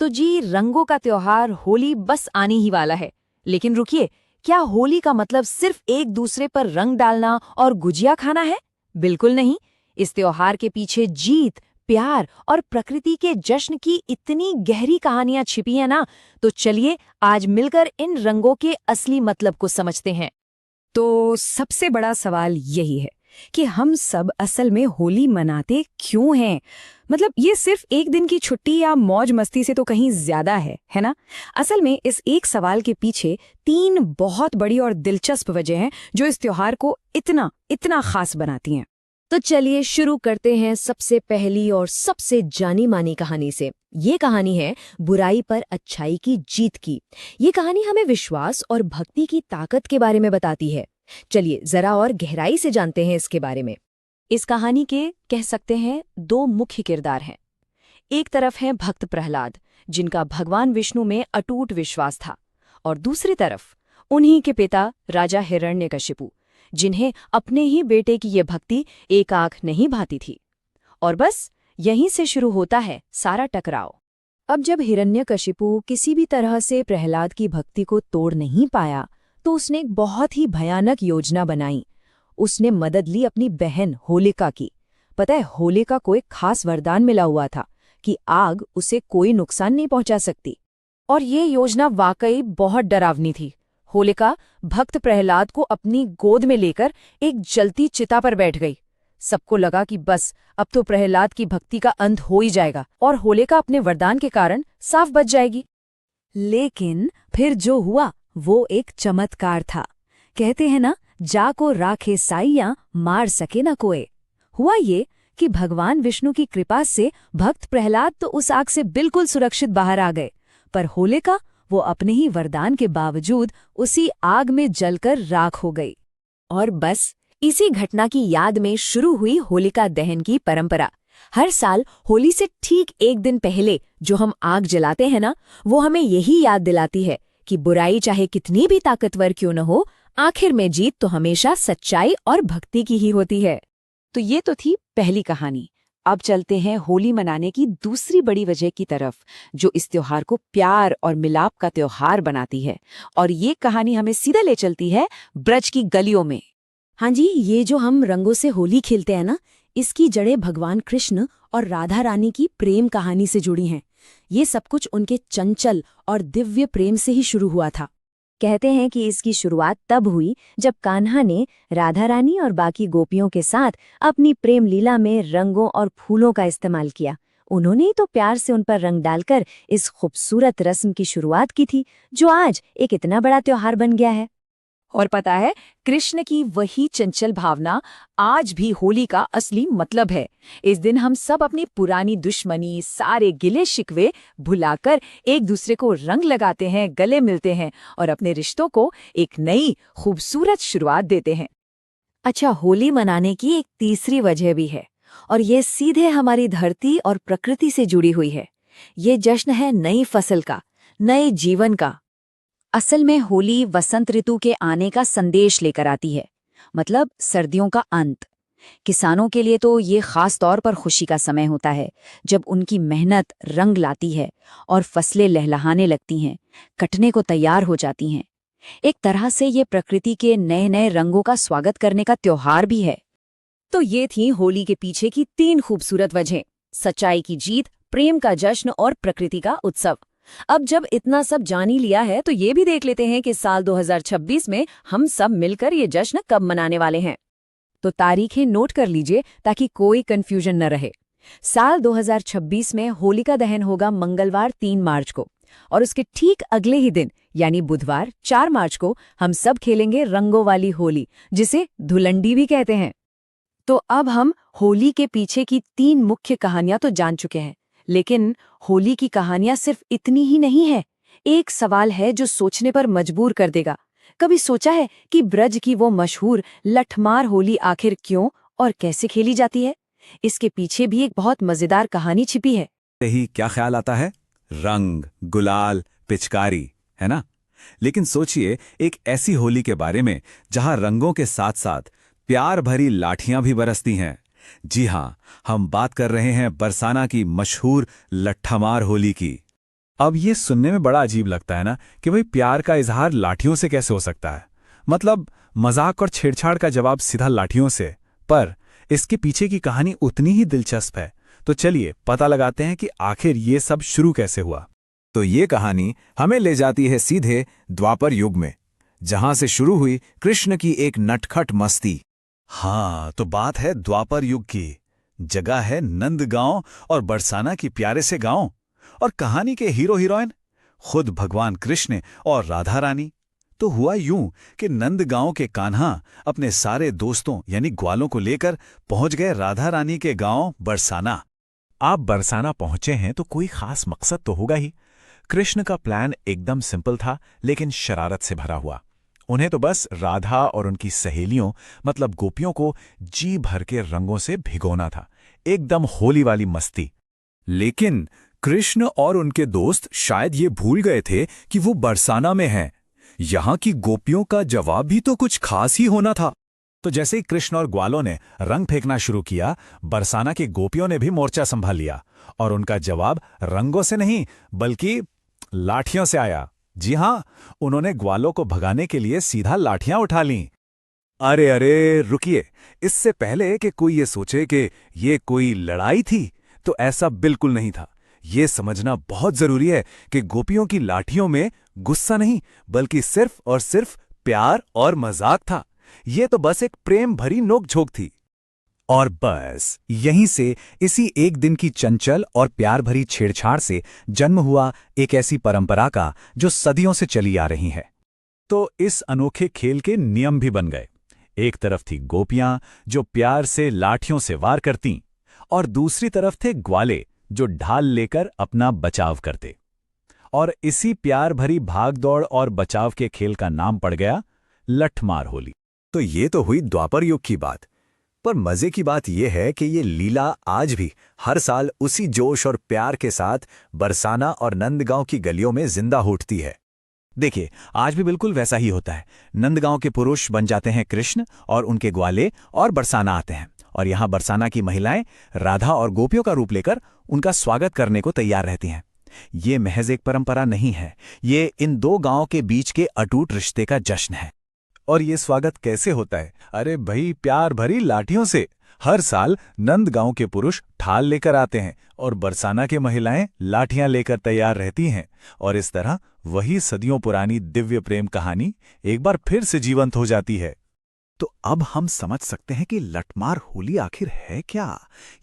तो जी रंगों का त्योहार होली बस आने ही वाला है। लेकिन रुकिए, क्या होली का मतलब सिर्फ एक दूसरे पर रंग डालना और गुजिया खाना है? बिल्कुल नहीं। इस त्योहार के पीछे जीत, प्यार और प्रकृति के जश्न की इतनी गहरी कहानियां छिपी हैं ना। तो चलिए आज मिलकर इन रंगों के असली मतलब को समझते हैं। तो सबसे बड़ा सवाल यही है कि हम सब असल में होली मनाते क्यों हैं? मतलब ये सिर्फ एक दिन की छुट्टी या मौज मस्ती से तो कहीं ज्यादा है ना? असल में इस एक सवाल के पीछे तीन बहुत बड़ी और दिलचस्प वजह हैं जो इस त्योहार को इतना इतना खास बनाती हैं। तो चलिए शुरू करते हैं सबसे पहली और सबसे जानी मानी कहानी से। ये कहानी है बुराई पर अच्छाई की जीत की। ये कहानी हमें विश्वास और भक्ति की ताकत के बारे में बताती है। चलिए जरा और गहराई से जानते हैं इसके बारे में। इस कहानी के कह सकते हैं दो मुख्य किरदार हैं। एक तरफ है भक्त प्रहलाद, जिनका भगवान विष्णु में अटूट विश्वास था, और दूसरी तरफ उन्हीं के पिता राजा हिरण्यकशिपु, जिन्हें अपने ही बेटे की ये भक्ति एक आंख नहीं भाती थी। और बस यहीं से शुरू होता है सारा टकराव। अब जब हिरण्यकशिपु किसी भी तरह से प्रहलाद की भक्ति को तोड़ नहीं पाया, तो उसने एक बहुत ही भयानक योजना बनाई। उसने मदद ली अपनी बहन होलिका की। पता है, होलिका को एक खास वरदान मिला हुआ था कि आग उसे कोई नुकसान नहीं पहुंचा सकती। और ये योजना वाकई बहुत डरावनी थी। होलिका भक्त प्रहलाद को अपनी गोद में लेकर एक जलती चिता पर बैठ गई। सबको लगा कि बस अब तो प्रहलाद की भक्ति का अंत हो ही जाएगा और होलिका अपने वरदान के कारण साफ बच जाएगी। लेकिन फिर जो हुआ वो एक चमत्कार था। कहते हैं ना, जाको राखे साइयां मार सके न कोई। हुआ ये कि भगवान विष्णु की कृपा से भक्त प्रहलाद तो उस आग से बिल्कुल सुरक्षित बाहर आ गए, पर होलिका वो अपने ही वरदान के बावजूद उसी आग में जलकर राख हो गई। और बस इसी घटना की याद में शुरू हुई होलिका दहन की परंपरा। हर साल होली से ठीक एक दिन पहले जो हम आग जलाते हैं ना, वो हमें यही याद दिलाती है कि बुराई चाहे कितनी भी ताकतवर क्यों न हो, आखिर में जीत तो हमेशा सच्चाई और भक्ति की ही होती है। तो ये तो थी पहली कहानी। अब चलते हैं होली मनाने की दूसरी बड़ी वजह की तरफ, जो इस त्योहार को प्यार और मिलाप का त्योहार बनाती है। और ये कहानी हमें सीधा ले चलती है ब्रज की गलियों में। हाँ जी, ये जो हम रंगों से होली खेलते हैं ना, इसकी जड़ें भगवान कृष्ण और राधा रानी की प्रेम कहानी से जुड़ी हैं। ये सब कुछ उनके चंचल और दिव्य प्रेम से ही शुरू हुआ था। कहते हैं कि इसकी शुरुआत तब हुई जब कान्हा ने राधा रानी और बाकी गोपियों के साथ अपनी प्रेम लीला में रंगों और फूलों का इस्तेमाल किया। उन्होंने ही तो प्यार से उन पर रंग डालकर इस खूबसूरत रस्म की शुरुआत की थी, जो आज एक इतना बड़ा त्योहार बन गया है। और पता है, कृष्ण की वही चंचल भावना आज भी होली का असली मतलब है। इस दिन हम सब अपनी पुरानी दुश्मनी, सारे गिले शिकवे भुलाकर एक दूसरे को रंग लगाते हैं, गले मिलते हैं और अपने रिश्तों को एक नई खूबसूरत शुरुआत देते हैं। अच्छा, होली मनाने की एक तीसरी वजह भी है, और ये सीधे हमारी धरती और प्रकृति से जुड़ी हुई है। ये जश्न है नई फसल का, नए जीवन का। असल में होली वसंत ऋतु के आने का संदेश लेकर आती है, मतलब सर्दियों का अंत। किसानों के लिए तो ये खास तौर पर खुशी का समय होता है, जब उनकी मेहनत रंग लाती है और फसलें लहलहाने लगती हैं, कटने को तैयार हो जाती हैं। एक तरह से ये प्रकृति के नए नए रंगों का स्वागत करने का त्योहार भी है। तो ये थी होली के पीछे की तीन खूबसूरत वजहें: सच्चाई की जीत, प्रेम का जश्न और प्रकृति का उत्सव। अब जब इतना सब जान ही लिया है, तो ये भी देख लेते हैं कि साल 2026 में हम सब मिलकर ये जश्न कब मनाने वाले हैं। तो तारीखें नोट कर लीजिए ताकि कोई कंफ्यूजन न रहे। साल 2026 में होलिका दहन होगा मंगलवार 3 मार्च को, और उसके ठीक अगले ही दिन यानी बुधवार 4 मार्च को हम सब खेलेंगे रंगों वाली होली, जिसे धुलंडी भी कहते हैं। तो अब हम होली के पीछे की तीन मुख्य कहानियां तो जान चुके हैं, लेकिन होली की कहानियां सिर्फ इतनी ही नहीं है। एक सवाल है जो सोचने पर मजबूर कर देगा। कभी सोचा है कि ब्रज की वो मशहूर लठमार होली आखिर क्यों और कैसे खेली जाती है? इसके पीछे भी एक बहुत मजेदार कहानी छिपी है। ही क्या ख्याल आता है? रंग, गुलाल, पिचकारी, है ना? लेकिन सोचिए एक ऐसी होली के बारे में जहां रंगों के साथ साथ प्यार भरी लाठियां भी बरसती हैं। जी हां, हम बात कर रहे हैं बरसाना की मशहूर लट्ठमार होली की। अब ये सुनने में बड़ा अजीब लगता है ना कि भाई प्यार का इजहार लाठियों से कैसे हो सकता है। मतलब मजाक और छेड़छाड़ का जवाब सीधा लाठियों से। पर इसके पीछे की कहानी उतनी ही दिलचस्प है। तो चलिए पता लगाते हैं कि आखिर ये सब शुरू कैसे हुआ। तो ये कहानी हमें ले जाती है सीधे द्वापर युग में, जहां से शुरू हुई कृष्ण की एक नटखट मस्ती। हाँ, तो बात है द्वापर युग की। जगह है नंदगांव और बरसाना की प्यारे से गांव। और कहानी के हीरो हीरोइन खुद भगवान कृष्ण और राधा रानी। तो हुआ यूं कि नंदगांव के कान्हा अपने सारे दोस्तों यानी ग्वालों को लेकर पहुंच गए राधा रानी के गांव बरसाना। आप बरसाना पहुंचे हैं तो कोई खास मकसद तो होगा ही। कृष्ण का प्लान एकदम सिंपल था, लेकिन शरारत से भरा हुआ। उन्हें तो बस राधा और उनकी सहेलियों मतलब गोपियों को जी भर के रंगों से भिगोना था, एकदम होली वाली मस्ती। लेकिन कृष्ण और उनके दोस्त शायद ये भूल गए थे कि वो बरसाना में हैं। यहाँ की गोपियों का जवाब भी तो कुछ खास ही होना था। तो जैसे ही कृष्ण और ग्वालों ने रंग फेंकना शुरू किया, बरसाना की गोपियों ने भी मोर्चा संभाल लिया। और उनका जवाब रंगों से नहीं बल्कि लाठियों से आया। जी हां, उन्होंने ग्वालों को भगाने के लिए सीधा लाठियां उठा लीं। अरे अरे रुकिए, इससे पहले कि कोई ये सोचे कि ये कोई लड़ाई थी, तो ऐसा बिल्कुल नहीं था। ये समझना बहुत जरूरी है कि गोपियों की लाठियों में गुस्सा नहीं बल्कि सिर्फ और सिर्फ प्यार और मजाक था। ये तो बस एक प्रेम भरी नोकझोंक थी। और बस यहीं से, इसी एक दिन की चंचल और प्यार भरी छेड़छाड़ से जन्म हुआ एक ऐसी परंपरा का जो सदियों से चली आ रही है। तो इस अनोखे खेल के नियम भी बन गए। एक तरफ थी गोपियां जो प्यार से लाठियों से वार करतीं, और दूसरी तरफ थे ग्वाले जो ढाल लेकर अपना बचाव करते। और इसी प्यार भरी भागदौड़ और बचाव के खेल का नाम पड़ गया लठमार होली। तो ये तो हुई द्वापर युग की बात। पर मजे की बात यह है कि ये लीला आज भी हर साल उसी जोश और प्यार के साथ बरसाना और नंदगांव की गलियों में जिंदा उठती है। देखिए, आज भी बिल्कुल वैसा ही होता है। नंदगांव के पुरुष बन जाते हैं कृष्ण और उनके ग्वाले, और बरसाना आते हैं। और यहाँ बरसाना की महिलाएं राधा और गोपियों का रूप लेकर उनका स्वागत करने को तैयार रहती हैं। ये महज एक परंपरा नहीं है, ये इन दो गांवों के बीच के अटूट रिश्ते का जश्न है। और ये स्वागत कैसे होता है? अरे भाई, प्यार भरी लाठियों से। हर साल नंदगांव के पुरुष ढाल लेकर आते हैं और बरसाना के महिलाएं लाठियां लेकर तैयार रहती हैं। और इस तरह वही सदियों पुरानी दिव्य प्रेम कहानी एक बार फिर से जीवंत हो जाती है। तो अब हम समझ सकते हैं कि लठमार होली आखिर है क्या।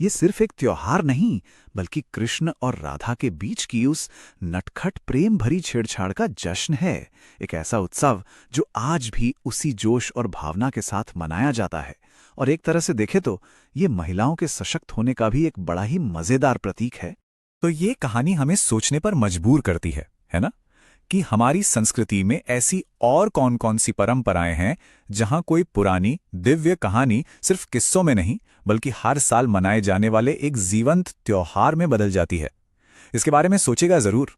ये सिर्फ एक त्योहार नहीं बल्कि कृष्ण और राधा के बीच की उस नटखट प्रेम भरी छेड़छाड़ का जश्न है। एक ऐसा उत्सव जो आज भी उसी जोश और भावना के साथ मनाया जाता है। और एक तरह से देखें तो ये महिलाओं के सशक्त होने का भी एक बड़ा ही मजेदार प्रतीक है। तो ये कहानी हमें सोचने पर मजबूर करती है ना, कि हमारी संस्कृति में ऐसी और कौन कौन सी परंपराएं हैं जहां कोई पुरानी दिव्य कहानी सिर्फ किस्सों में नहीं बल्कि हर साल मनाए जाने वाले एक जीवंत त्योहार में बदल जाती है। इसके बारे में सोचेगा जरूर।